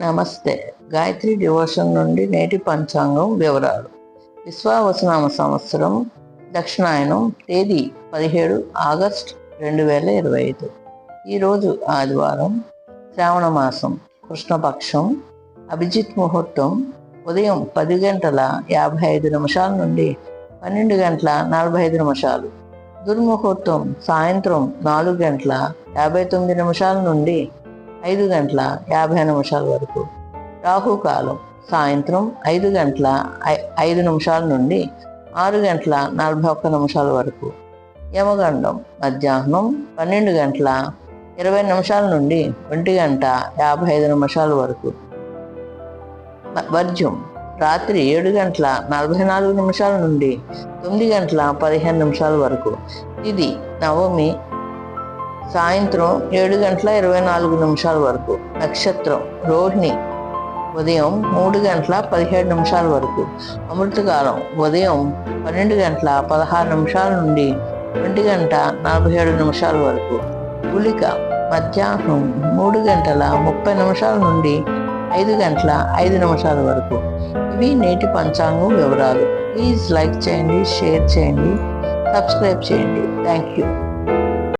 నమస్తే. గాయత్రి డివోషన్ నుండి నేటి పంచాంగం వివరాలు. విశ్వావసునామ సంవత్సరం దక్షిణాయనం, తేదీ 17 ఆగస్టు 2025. ఈరోజు ఆదివారం, శ్రావణ మాసం, కృష్ణపక్షం, అభిజిత్ ముహూర్తం ఉదయం 10 గంటల 55 నిమిషాల నుండి 12 గంటల 45 నిమిషాలు. దుర్ముహూర్తం సాయంత్రం 4 గంటల 59 నిమిషాల నుండి 5 గంటల 50 నిమిషాల వరకు. రాహుకాలం సాయంత్రం 5 గంటల 5 నిమిషాల నుండి 6 గంటల 41 నిమిషాల వరకు. యమగండం మధ్యాహ్నం 12 గంటల 20 నిమిషాల నుండి 1 గంట 55 నిమిషాల వరకు. వర్జ్యం రాత్రి 7 గంటల 44 నిమిషాల నుండి 9 గంటల 15 నిమిషాల వరకు. ఇది నవమి సాయంత్రం 7 గంటల 24 నిమిషాల వరకు. నక్షత్రం రోహిణి ఉదయం 3 గంటల 17 నిమిషాల వరకు. అమృతకాలం ఉదయం 12 గంటల 16 నిమిషాల నుండి 1 గంట 47 నిమిషాల వరకు. గుళిక మధ్యాహ్నం 3 గంటల 30 నిమిషాల నుండి 5 గంటల 5 నిమిషాల వరకు. ఇవి నేటి పంచాంగం వివరాలు. ప్లీజ్ లైక్ చేయండి, షేర్ చేయండి, సబ్స్క్రైబ్ చేయండి. Thank you.